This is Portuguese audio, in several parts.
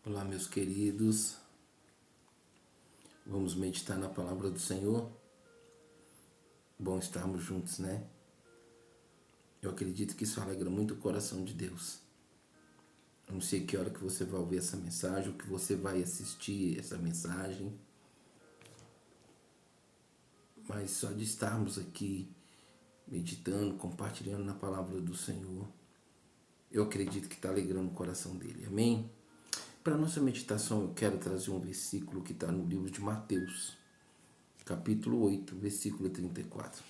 Olá, meus queridos. Vamos meditar na palavra do Senhor. Bom estarmos juntos, né? Eu acredito que isso alegra muito o coração de Deus. Eu não sei que hora que você vai ouvir essa mensagem, ou que você vai assistir essa mensagem, mas só de estarmos aqui meditando, compartilhando na palavra do Senhor, eu acredito que está alegrando o coração dele. Amém? Para a nossa meditação, eu quero trazer um versículo que está no livro de Mateus, capítulo 8, versículo 34.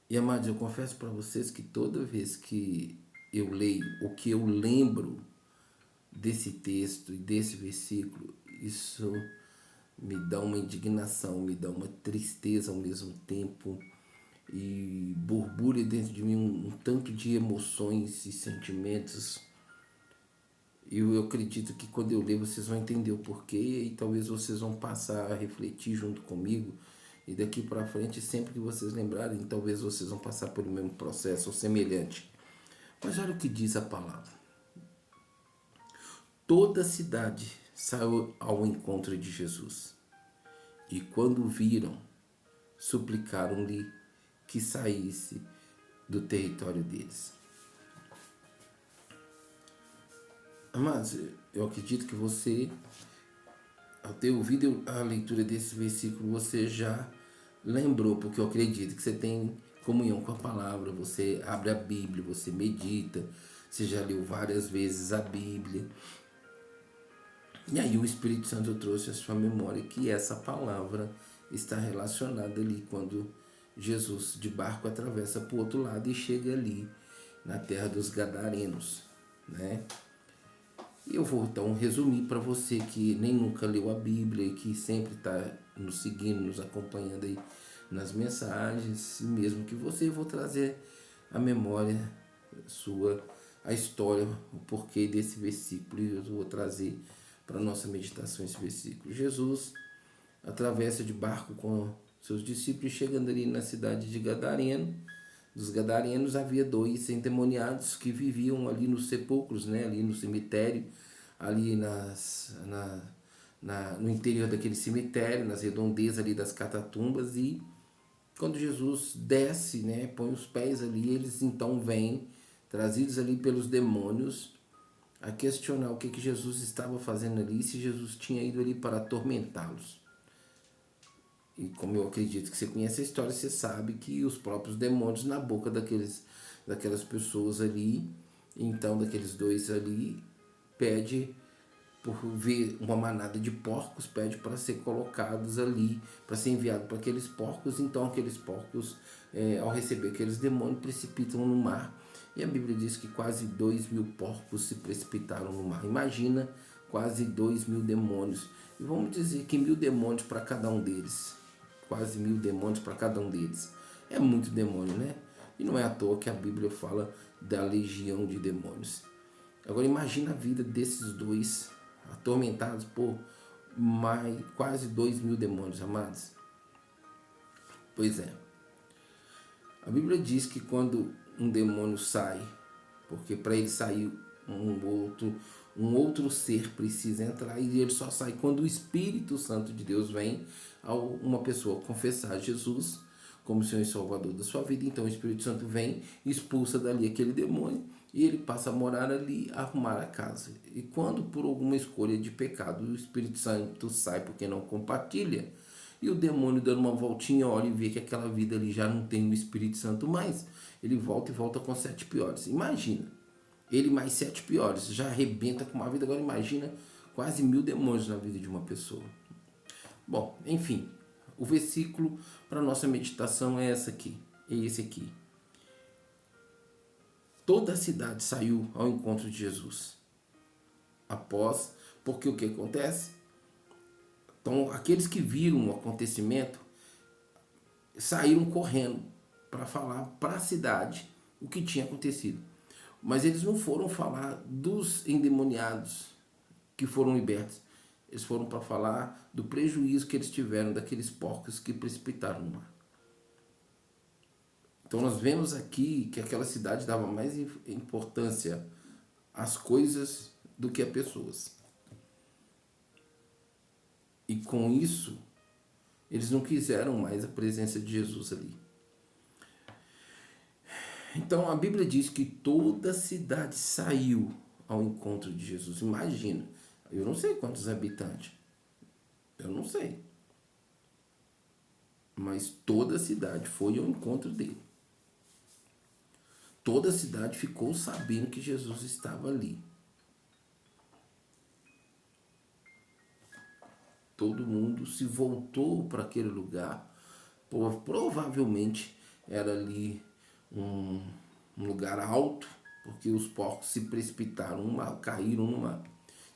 E, amados, eu confesso para vocês que toda vez que eu leio, ou que eu lembro desse texto e desse versículo, isso me dá uma indignação, me dá uma tristeza ao mesmo tempo e borbulha dentro de mim um tanto de emoções e sentimentos. E eu acredito que quando eu ler vocês vão entender o porquê e talvez vocês vão passar a refletir junto comigo. E daqui para frente, sempre que vocês lembrarem, talvez vocês vão passar pelo mesmo processo ou semelhante. Mas olha o que diz a palavra. Toda a cidade saiu ao encontro de Jesus. E quando o viram, suplicaram-lhe que saísse do território deles. Mas eu acredito que você, ao ter ouvido a leitura desse versículo, você já lembrou, porque eu acredito que você tem comunhão com a palavra, você abre a Bíblia, você medita, você já leu várias vezes a Bíblia. E aí o Espírito Santo trouxe à sua memória que essa palavra está relacionada ali quando Jesus de barco atravessa para o outro lado e chega ali na terra dos Gadarenos, né? E eu vou então resumir para você que nem nunca leu a Bíblia e que sempre está nos seguindo, nos acompanhando aí nas mensagens, e mesmo que você, eu vou trazer a memória sua, a história, o porquê desse versículo, e eu vou trazer para a nossa meditação esse versículo. Jesus atravessa de barco com seus discípulos, chegando ali na cidade de Gadareno. Dos Gadarenos havia 2 endemoniados que viviam ali nos sepulcros, né? Ali no cemitério, ali no interior daquele cemitério, nas redondezas ali das catatumbas. E quando Jesus desce, né, põe os pés ali, eles então vêm, trazidos ali pelos demônios, a questionar o que Jesus estava fazendo ali, se Jesus tinha ido ali para atormentá-los. E como eu acredito que você conhece a história, você sabe que os próprios demônios na boca daquelas pessoas ali, então daqueles 2 ali, pede por ver uma manada de porcos, pede para ser colocados ali, para ser enviado para aqueles porcos. Então aqueles porcos, ao receber aqueles demônios, precipitam no mar. E a Bíblia diz que quase 2.000 porcos se precipitaram no mar. Imagina, quase 2.000 demônios. E vamos dizer que 1.000 demônios para cada um deles. Quase 1.000 demônios para cada um deles. É muito demônio, né? E não é à toa que a Bíblia fala da legião de demônios. Agora imagina a vida desses 2 atormentados por quase 2.000 demônios, amados. Pois é. A Bíblia diz que quando um demônio sai, porque para ele sair um outro ser precisa entrar, e ele só sai quando o Espírito Santo de Deus vem a uma pessoa confessar Jesus como Senhor e Salvador da sua vida. Então o Espírito Santo vem, expulsa dali aquele demônio e ele passa a morar ali, a arrumar a casa. E quando por alguma escolha de pecado o Espírito Santo sai porque não compartilha, e o demônio dando uma voltinha, olha e vê que aquela vida ali já não tem o Espírito Santo mais, ele volta e volta com 7 piores. Imagina, ele mais 7 piores, já arrebenta com uma vida. Agora imagina quase 1.000 demônios na vida de uma pessoa. Bom, enfim, o versículo para a nossa meditação é esse aqui. Toda a cidade saiu ao encontro de Jesus. Porque o que acontece? Então, aqueles que viram o acontecimento saíram correndo para falar para a cidade o que tinha acontecido. Mas eles não foram falar dos endemoniados que foram libertos. Eles foram para falar do prejuízo que eles tiveram daqueles porcos que precipitaram no mar. Então nós vemos aqui que aquela cidade dava mais importância as coisas do que as pessoas. E com isso, eles não quiseram mais a presença de Jesus ali. Então a Bíblia diz que toda a cidade saiu ao encontro de Jesus. Imagina, eu não sei quantos habitantes, eu não sei. Mas toda a cidade foi ao encontro dele. Toda a cidade ficou sabendo que Jesus estava ali. Todo mundo se voltou para aquele lugar. Provavelmente era ali um lugar alto, porque os porcos se precipitaram no mar, caíram no mar.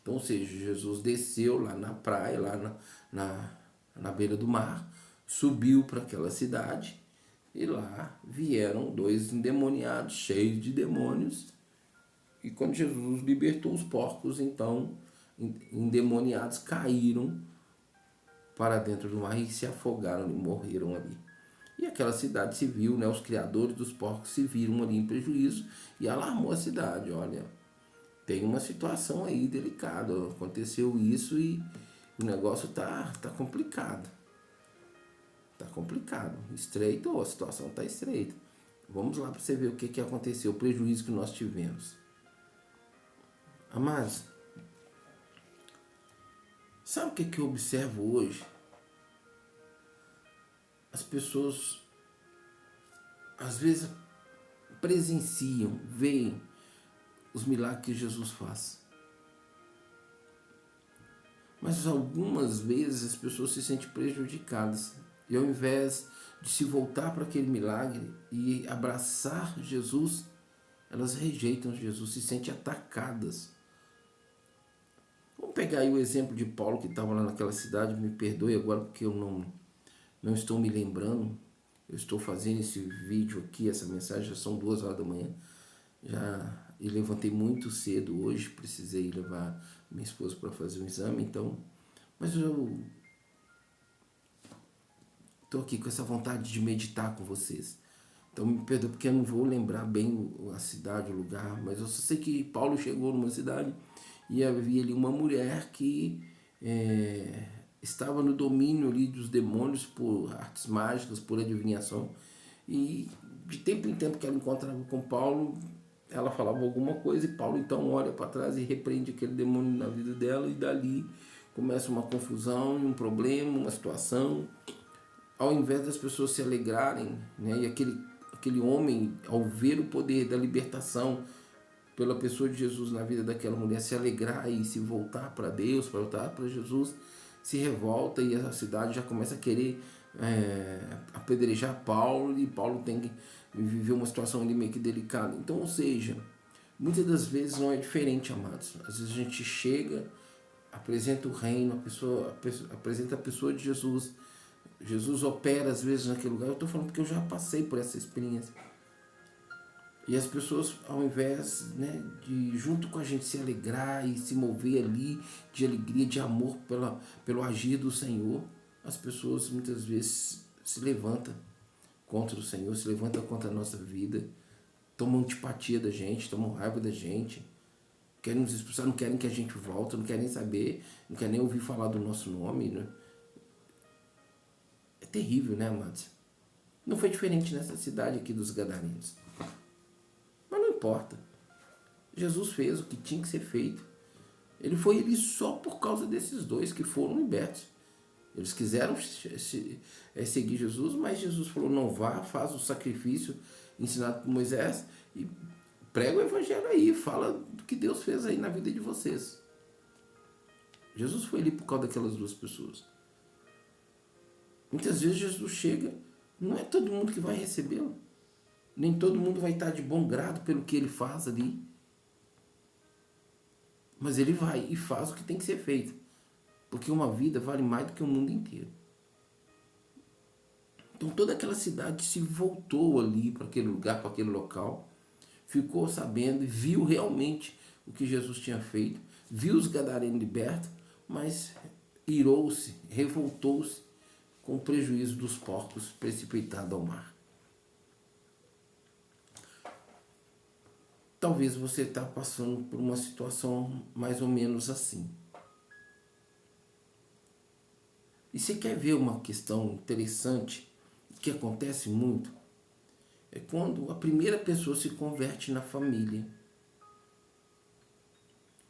Então, ou seja, Jesus desceu lá na praia, lá na beira do mar, subiu para aquela cidade e lá vieram dois endemoniados, cheios de demônios. E quando Jesus libertou os porcos, então endemoniados caíram para dentro do mar e se afogaram e morreram ali. E aquela cidade se viu, né, os criadores dos porcos se viram ali em prejuízo e alarmou a cidade. Olha, tem uma situação aí delicada, aconteceu isso e o negócio tá complicado. Tá complicado, estreito, a situação tá estreita. Vamos lá para você ver o que aconteceu, o prejuízo que nós tivemos. Amados, sabe o que eu observo hoje? As pessoas às vezes presenciam, veem os milagres que Jesus faz. Mas algumas vezes as pessoas se sentem prejudicadas. E ao invés de se voltar para aquele milagre e abraçar Jesus, elas rejeitam Jesus, se sentem atacadas. Vamos pegar aí o exemplo de Paulo que estava lá naquela cidade, me perdoe agora porque eu não estou me lembrando. Eu estou fazendo esse vídeo aqui, essa mensagem, já são 2 horas da manhã. E levantei muito cedo hoje, precisei levar minha esposa para fazer um exame, então. Mas eu estou aqui com essa vontade de meditar com vocês. Então me perdoe porque eu não vou lembrar bem a cidade, o lugar, mas eu só sei que Paulo chegou numa cidade e havia ali uma mulher que estava no domínio ali dos demônios por artes mágicas, por adivinhação. E de tempo em tempo que ela encontrava com Paulo, ela falava alguma coisa e Paulo então olha para trás e repreende aquele demônio na vida dela e dali começa uma confusão, um problema, uma situação. Ao invés das pessoas se alegrarem, né, e aquele homem, ao ver o poder da libertação pela pessoa de Jesus na vida daquela mulher, se alegrar e se voltar para Deus, para voltar para Jesus, se revolta e a cidade já começa a querer apedrejar Paulo e Paulo tem que viver uma situação ali meio que delicada. Então, ou seja, muitas das vezes não é diferente, amados. Às vezes a gente chega, apresenta o reino, apresenta a pessoa de Jesus. Jesus opera às vezes naquele lugar. Eu estou falando porque eu já passei por essa experiência. E as pessoas, ao invés, né, de junto com a gente se alegrar e se mover ali de alegria, de amor pelo agir do Senhor, as pessoas muitas vezes se levantam contra o Senhor, se levantam contra a nossa vida, tomam antipatia da gente, tomam raiva da gente, querem nos expulsar, não querem que a gente volte, não querem saber, não querem nem ouvir falar do nosso nome. Né? É terrível, né, amados? Não foi diferente nessa cidade aqui dos Gadarenos. Mas não importa. Jesus fez o que tinha que ser feito. Ele foi ali só por causa desses dois que foram libertos. Eles quiseram seguir Jesus, mas Jesus falou, não vá, faz o sacrifício ensinado por Moisés e prega o evangelho aí, fala do que Deus fez aí na vida de vocês. Jesus foi ali por causa daquelas duas pessoas. Muitas vezes Jesus chega, não é todo mundo que vai recebê-lo. Nem todo mundo vai estar de bom grado pelo que ele faz ali. Mas ele vai e faz o que tem que ser feito. Porque uma vida vale mais do que o mundo inteiro. Então toda aquela cidade se voltou ali para aquele lugar, para aquele local. Ficou sabendo e viu realmente o que Jesus tinha feito. Viu os gadarenos libertos, mas irou-se, revoltou-se com o prejuízo dos porcos precipitados ao mar. talvez você está passando por uma situação mais ou menos assim. E você quer ver uma questão interessante que acontece muito? É quando a primeira pessoa se converte na família.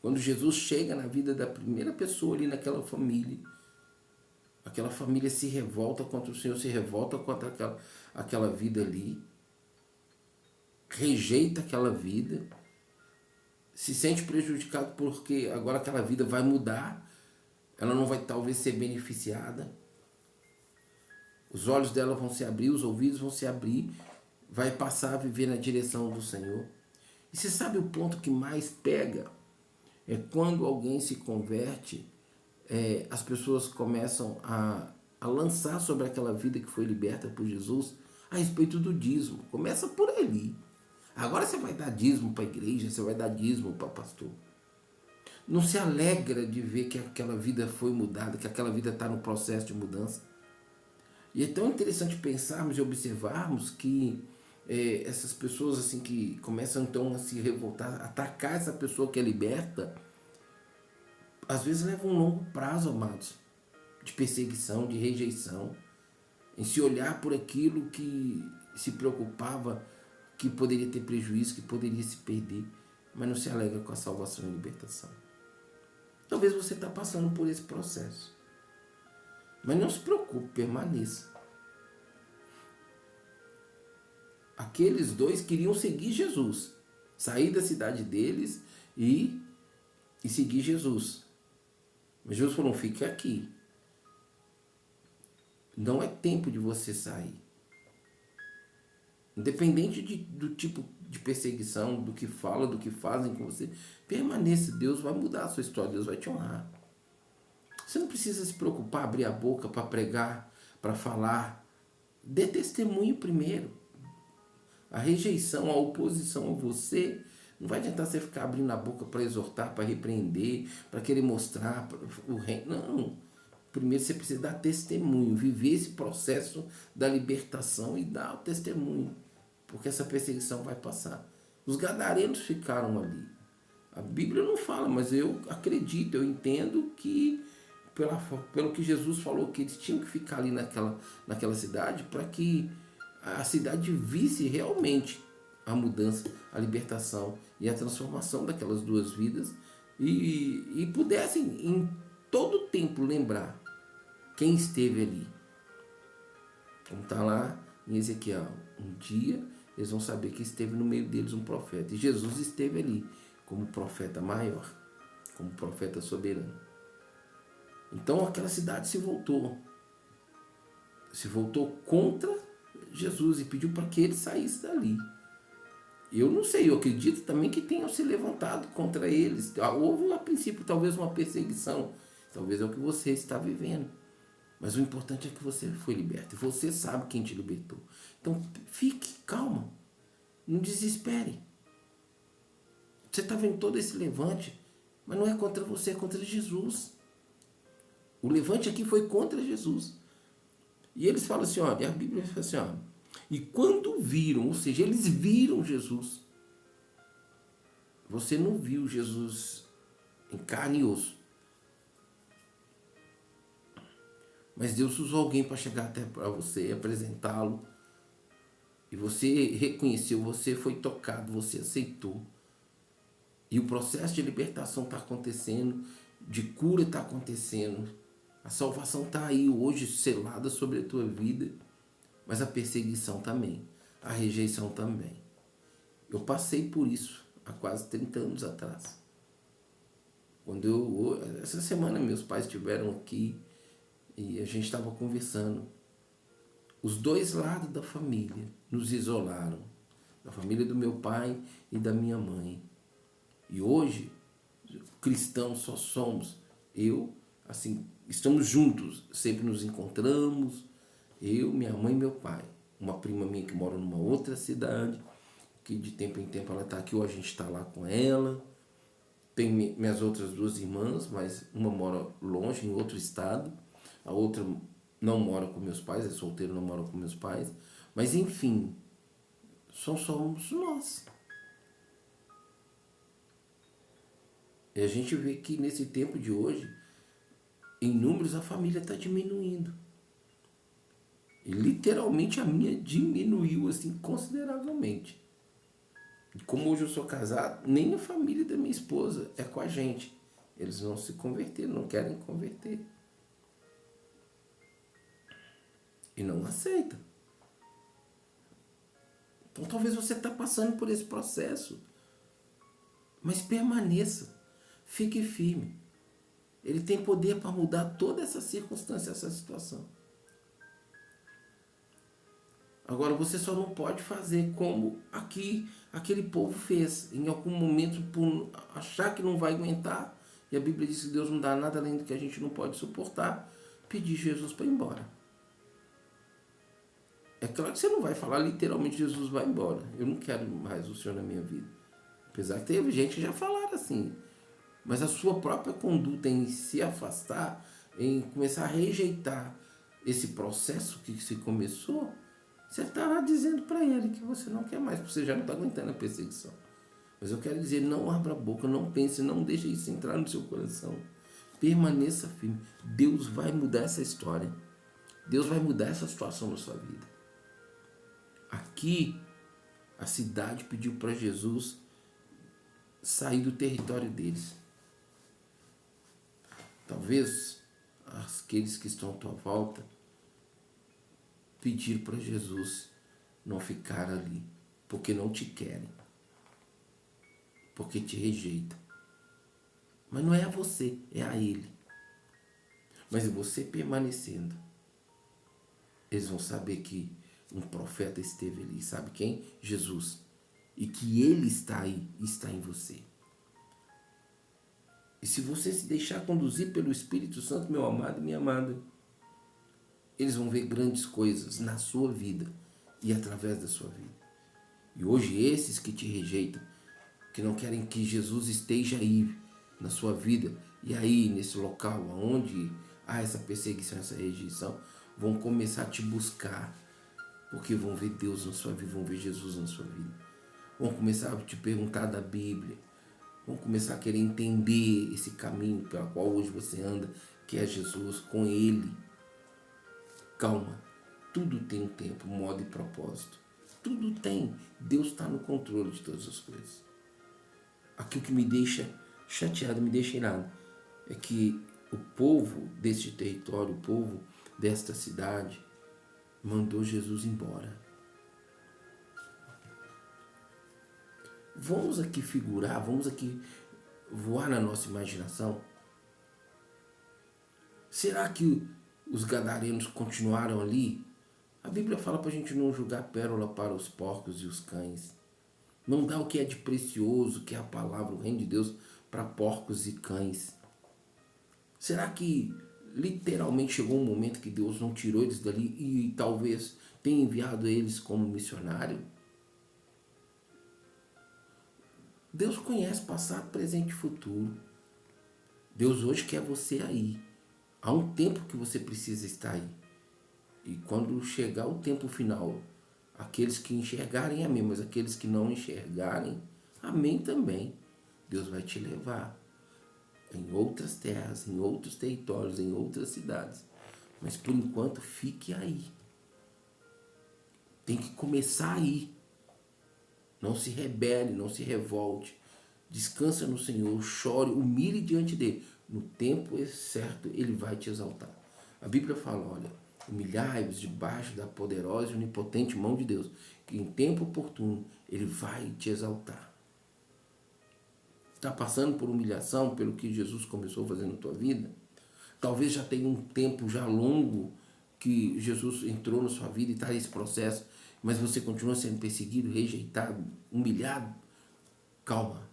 Quando Jesus chega na vida da primeira pessoa ali naquela família se revolta contra o Senhor, se revolta contra aquela vida ali, rejeita aquela vida, se sente prejudicado porque agora aquela vida vai mudar, ela não vai talvez ser beneficiada, os olhos dela vão se abrir, os ouvidos vão se abrir, vai passar a viver na direção do Senhor. E você sabe o ponto que mais pega? É quando alguém se converte, as pessoas começam a lançar sobre aquela vida que foi liberta por Jesus a respeito do dízimo. Começa por ali. Agora você vai dar dízimo para a igreja, você vai dar dízimo para o pastor. Não se alegra de ver que aquela vida foi mudada, que aquela vida está no processo de mudança. E é tão interessante pensarmos e observarmos que essas pessoas assim que começam então a se revoltar, a atacar essa pessoa que é liberta, às vezes leva um longo prazo, amados, de perseguição, de rejeição, em se olhar por aquilo que se preocupava que poderia ter prejuízo, que poderia se perder, mas não se alegra com a salvação e libertação. Talvez você está passando por esse processo, mas não se preocupe, permaneça. Aqueles dois queriam seguir Jesus, sair da cidade deles e seguir Jesus. Mas Jesus falou, fica aqui. Não é tempo de você sair. Independente do tipo de perseguição, do que fala, do que fazem com você, permaneça. Deus vai mudar a sua história, Deus vai te honrar. Você não precisa se preocupar, abrir a boca para pregar, para falar. Dê testemunho primeiro. A rejeição, a oposição a você, não vai adiantar você ficar abrindo a boca para exortar, para repreender, para querer mostrar o reino. Não. Primeiro você precisa dar testemunho, viver esse processo da libertação e dar o testemunho, porque essa perseguição vai passar. Os gadarenos ficaram ali. A Bíblia não fala, mas eu acredito, eu entendo que pelo que Jesus falou, que eles tinham que ficar ali naquela cidade para que a cidade visse realmente a mudança, a libertação e a transformação daquelas duas vidas e pudessem em todo o tempo lembrar quem esteve ali. Como está lá em Ezequiel, um dia eles vão saber que esteve no meio deles um profeta. E Jesus esteve ali como profeta maior, como profeta soberano. Então aquela cidade se voltou contra Jesus e pediu para que ele saísse dali. Eu não sei, eu acredito também que tenham se levantado contra eles. Houve a princípio talvez uma perseguição, talvez é o que você está vivendo. Mas o importante é que você foi liberto. E você sabe quem te libertou. Então fique calma. Não desespere. Você está vendo todo esse levante, mas não é contra você, é contra Jesus. O levante aqui foi contra Jesus. E eles falam assim, olha, a Bíblia fala assim, olha, e quando viram, ou seja, eles viram Jesus. Você não viu Jesus em carne e osso. Mas Deus usou alguém para chegar até para você, apresentá-lo. E você reconheceu, você foi tocado, você aceitou. E o processo de libertação está acontecendo, de cura está acontecendo. A salvação está aí hoje selada sobre a tua vida. Mas a perseguição também, a rejeição também. Eu passei por isso há quase 30 anos atrás. Essa semana meus pais estiveram aqui e a gente estava conversando. Os dois lados da família nos isolaram. Da família do meu pai e da minha mãe. E hoje, cristãos só somos. Estamos juntos, sempre nos encontramos. Eu, minha mãe e meu pai. Uma prima minha que mora numa outra cidade, que de tempo em tempo ela está aqui, ou a gente está lá com ela. Tem minhas outras duas irmãs, mas uma mora longe, em outro estado. A outra não mora com meus pais, é solteira, não mora com meus pais. Mas enfim, só somos nós. E a gente vê que nesse tempo de hoje, em números, a família está diminuindo. E literalmente a minha diminuiu assim consideravelmente. E como hoje eu sou casado, nem a família da minha esposa é com a gente. Eles não se converteram, não querem converter. E não aceitam. Então talvez você está passando por esse processo. Mas permaneça. Fique firme. Ele tem poder para mudar toda essa circunstância, essa situação. Agora você só não pode fazer como aquele povo fez. Em algum momento, por achar que não vai aguentar, e a Bíblia diz que Deus não dá nada além do que a gente não pode suportar, pedir Jesus para ir embora. É claro que você não vai falar literalmente Jesus vai embora. Eu não quero mais o Senhor na minha vida. Apesar que teve gente que já falaram assim. Mas a sua própria conduta em se afastar, em começar a rejeitar esse processo que se começou, você está dizendo para ele que você não quer mais, porque você já não está aguentando a perseguição. Mas eu quero dizer, não abra a boca, não pense, não deixe isso entrar no seu coração. Permaneça firme. Deus vai mudar essa história. Deus vai mudar essa situação na sua vida. Aqui, a cidade pediu para Jesus sair do território deles. Talvez aqueles que estão à tua volta pedir para Jesus não ficar ali, porque não te querem, porque te rejeitam. Mas não é a você, é a Ele. Mas você permanecendo, eles vão saber que um profeta esteve ali. Sabe quem? Jesus. E que Ele está aí, está em você. E se você se deixar conduzir pelo Espírito Santo, meu amado e minha amada, eles vão ver grandes coisas na sua vida e através da sua vida. E hoje esses que te rejeitam, que não querem que Jesus esteja aí na sua vida, e aí nesse local onde há essa perseguição, essa rejeição, vão começar a te buscar, porque vão ver Deus na sua vida, vão ver Jesus na sua vida. Vão começar a te perguntar da Bíblia, vão começar a querer entender esse caminho pelo qual hoje você anda, que é Jesus, com Ele. Calma, tudo tem um tempo, modo e propósito. Tudo tem. Deus está no controle de todas as coisas. Aqui o que me deixa chateado, me deixa irado, é que o povo deste território, o povo desta cidade, mandou Jesus embora. Vamos aqui figurar, vamos aqui voar na nossa imaginação. Será que os gadarenos continuaram ali? A Bíblia fala para a gente não julgar pérola para os porcos e os cães. Não dá o que é de precioso, que é a palavra, o reino de Deus, para porcos e cães. Será que literalmente chegou um momento que Deus não tirou eles dali e talvez tenha enviado eles como missionário? Deus conhece passado, presente e futuro. Deus hoje quer você aí. Há um tempo que você precisa estar aí. E quando chegar o tempo final, aqueles que enxergarem, amém, mas aqueles que não enxergarem, amém também. Deus vai te levar em outras terras, em outros territórios, em outras cidades. Mas por enquanto, fique aí. Tem que começar aí. Não se rebele, não se revolte. Descansa no Senhor, chore, humilhe diante dele. No tempo certo, ele vai te exaltar. A Bíblia fala, olha, humilhai-vos debaixo da poderosa e onipotente mão de Deus, que em tempo oportuno ele vai te exaltar. Está passando por humilhação, pelo que Jesus começou a fazer na tua vida? Talvez já tenha um tempo já longo que Jesus entrou na sua vida e está nesse processo, mas você continua sendo perseguido, rejeitado, humilhado. Calma.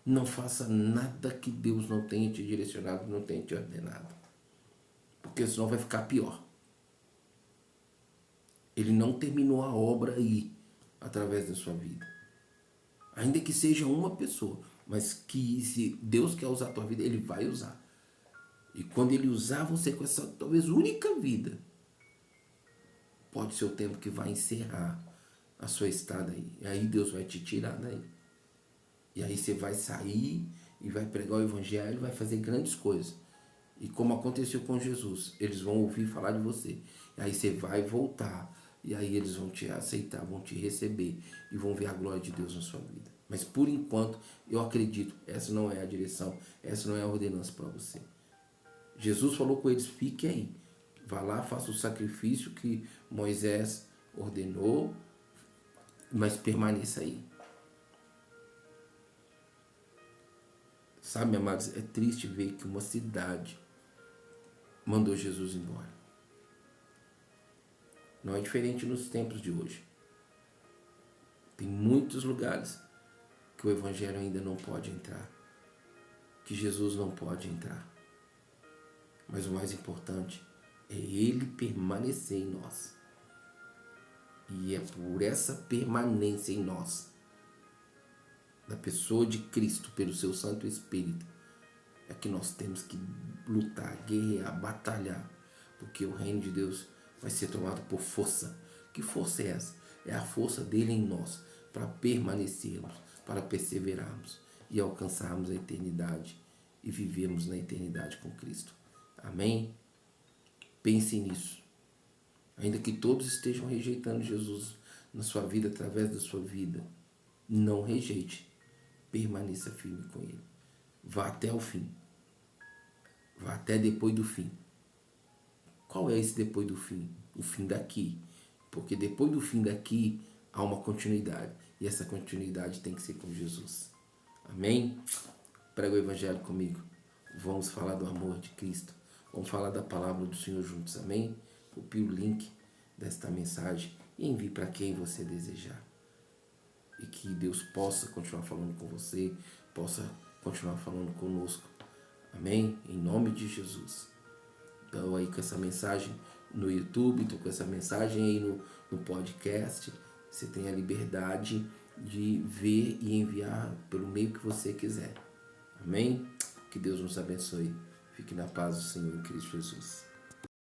Não faça nada que Deus não tenha te direcionado, não tenha te ordenado. Porque senão vai ficar pior. Ele não terminou a obra aí, através da sua vida. Ainda que seja uma pessoa, mas que se Deus quer usar a tua vida, Ele vai usar. E quando Ele usar você com essa talvez única vida, pode ser o tempo que vai encerrar a sua estada aí. E aí Deus vai te tirar daí. E aí você vai sair e vai pregar o evangelho, vai fazer grandes coisas. E como aconteceu com Jesus, eles vão ouvir falar de você. E aí você vai voltar. E aí eles vão te aceitar, vão te receber e vão ver a glória de Deus na sua vida. Mas por enquanto, eu acredito, essa não é a direção, essa não é a ordenança para você. Jesus falou com eles, fique aí. Vá lá, faça o sacrifício que Moisés ordenou, mas permaneça aí. Sabe, amados, é triste ver que uma cidade mandou Jesus embora. Não é diferente nos tempos de hoje. Tem muitos lugares que o evangelho ainda não pode entrar, que Jesus não pode entrar. Mas o mais importante é ele permanecer em nós. E é por essa permanência em nós, da pessoa de Cristo, pelo seu Santo Espírito, é que nós temos que lutar, guerrear, batalhar, porque o reino de Deus vai ser tomado por força. Que força é essa? É a força dele em nós, para permanecermos, para perseverarmos e alcançarmos a eternidade e vivermos na eternidade com Cristo. Amém? Pense nisso. Ainda que todos estejam rejeitando Jesus na sua vida, através da sua vida, não rejeite. Permaneça firme com Ele. Vá até o fim. Vá até depois do fim. Qual é esse depois do fim? O fim daqui. Porque depois do fim daqui há uma continuidade. E essa continuidade tem que ser com Jesus. Amém? Prega o Evangelho comigo. Vamos falar do amor de Cristo. Vamos falar da palavra do Senhor juntos. Amém? Copie o link desta mensagem e envie para quem você desejar. E que Deus possa continuar falando com você, possa continuar falando conosco. Amém? Em nome de Jesus. Então aí com essa mensagem no YouTube, estou com essa mensagem aí no podcast. Você tem a liberdade de ver e enviar pelo meio que você quiser. Amém? Que Deus nos abençoe. Fique na paz do Senhor em Cristo Jesus.